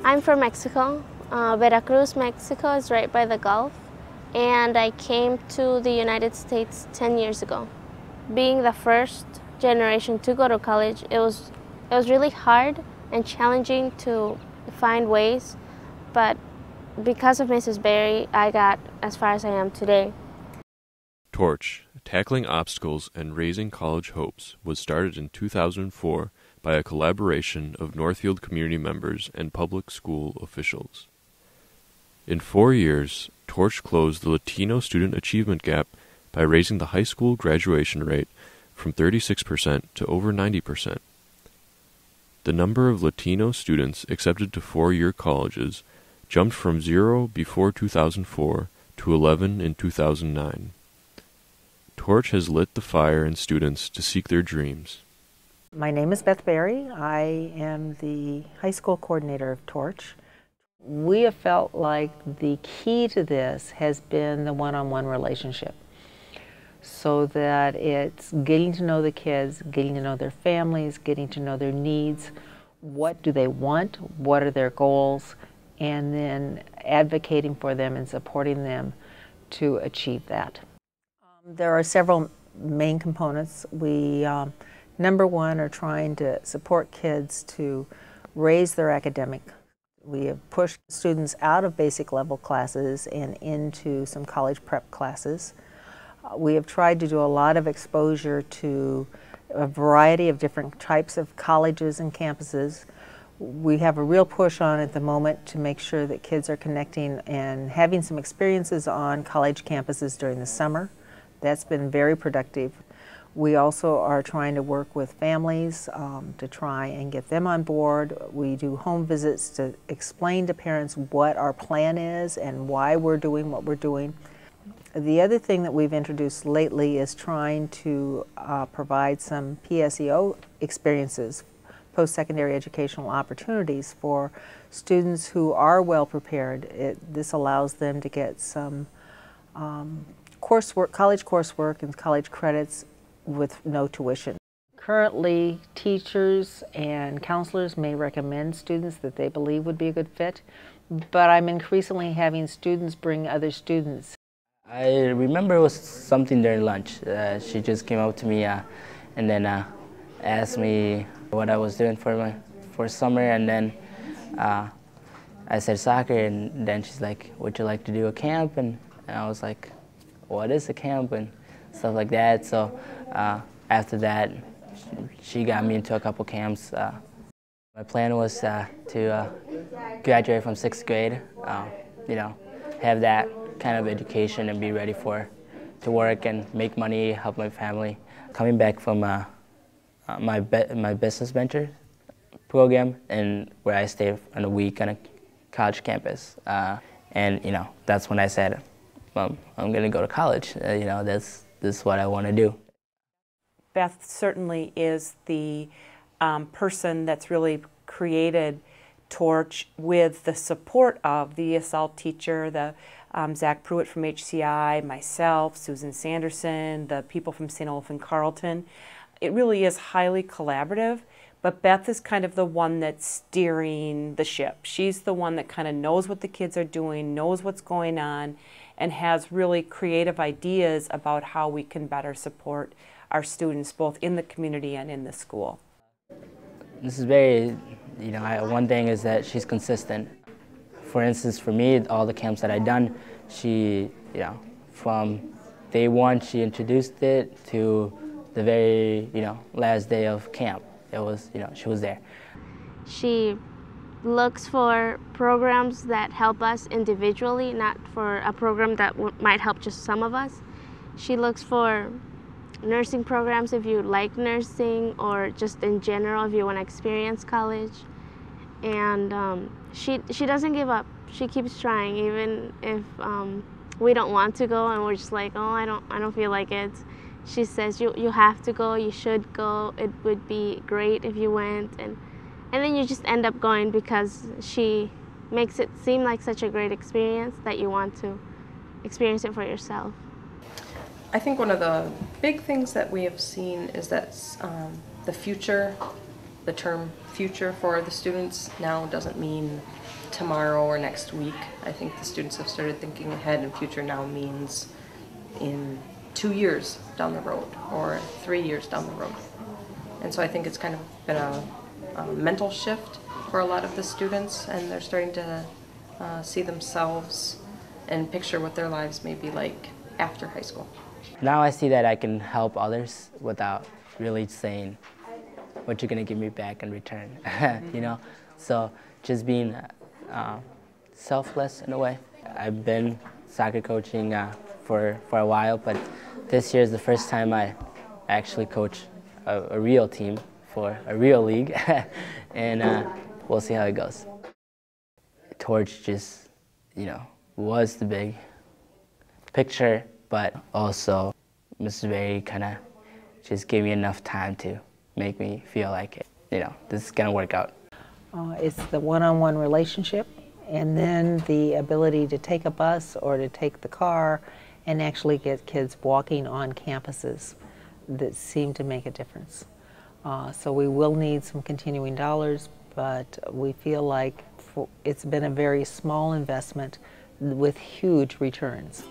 I'm from Mexico. Veracruz, Mexico is right by the Gulf, and I came to the United States 10 years ago. Being the first generation to go to college, it was really hard and challenging to find ways, but because of Mrs. Berry, I got as far as I am today. Torch, Tackling Obstacles and Raising College Hopes, was started in 2004 by a collaboration of Northfield community members and public school officials. In 4 years, Torch closed the Latino student achievement gap by raising the high school graduation rate from 36% to over 90%. The number of Latino students accepted to four-year colleges jumped from 0 before 2004 to 11 in 2009. Torch has lit the fire in students to seek their dreams. My name is Beth Berry. I am the high school coordinator of Torch. We have felt like the key to this has been the one-on-one relationship, so that it's getting to know the kids, getting to know their families, getting to know their needs, what do they want, what are their goals, and then advocating for them and supporting them to achieve that. There are several main components. We, number one, are trying to support kids to raise their academic. We have pushed students out of basic level classes and into some college prep classes. We have tried to do a lot of exposure to a variety of different types of colleges and campuses. We have a real push on at the moment to make sure that kids are connecting and having some experiences on college campuses during the summer. That's been very productive. We also are trying to work with families to try and get them on board. We do home visits to explain to parents what our plan is and why we're doing what we're doing. The other thing that we've introduced lately is trying to provide some PSEO experiences, post-secondary educational opportunities, for students who are well prepared. This allows them to get some coursework, college coursework and college credits with no tuition. Currently, teachers and counselors may recommend students that they believe would be a good fit, but I'm increasingly having students bring other students. I remember it was something during lunch. She just came up to me and then asked me what I was doing for summer, and then I said soccer, and then she's like, would you like to do a camp? And I was like, what is a camp? And stuff like that. So after that, she got me into a couple camps. My plan was to graduate from 6th grade, you know, have that kind of education and be ready to work and make money, help my family. Coming back from my business venture program, and where I stayed on a week on a college campus, and you know, that's when I said, I'm going to go to college. You know, this is what I want to do. Beth certainly is the person that's really created Torch with the support of the ESL teacher, the Zach Pruitt from HCI, myself, Susan Sanderson, the people from St. Olaf and Carleton. It really is highly collaborative, but Beth is kind of the one that's steering the ship. She's the one that kind of knows what the kids are doing, knows what's going on, and has really creative ideas about how we can better support our students both in the community and in the school. This is very, you know, one thing is that she's consistent. For instance, for me, all the camps that I've done, she, you know, from day one, she introduced it to the very, you know, last day of camp. It was, you know, she was there. She looks for programs that help us individually, not for a program that might help just some of us. She looks for nursing programs if you like nursing, or just in general if you want to experience college. And she doesn't give up. She keeps trying, even if we don't want to go and we're just like, oh, I don't feel like it. She says, you have to go, you should go, it would be great if you went, and then you just end up going because she makes it seem like such a great experience that you want to experience it for yourself. I think one of the big things that we have seen is that the future the term future for the students now doesn't mean tomorrow or next week. I think the students have started thinking ahead, and future now means in 2 years down the road or 3 years down the road. And so I think it's kind of been a mental shift for a lot of the students, and they're starting to see themselves and picture what their lives may be like after high school. Now I see that I can help others without really saying what you're gonna give me back in return, you know? So just being selfless in a way. I've been soccer coaching for a while, but this year is the first time I actually coach a real team for a real league, and we'll see how it goes. Torch just, you know, was the big picture, but also Mrs. Berry kind of just gave me enough time to make me feel like, you know, this is gonna work out. It's the one-on-one relationship, and then the ability to take a bus or to take the car and actually get kids walking on campuses that seem to make a difference. So we will need some continuing dollars, but we feel like it's been a very small investment with huge returns.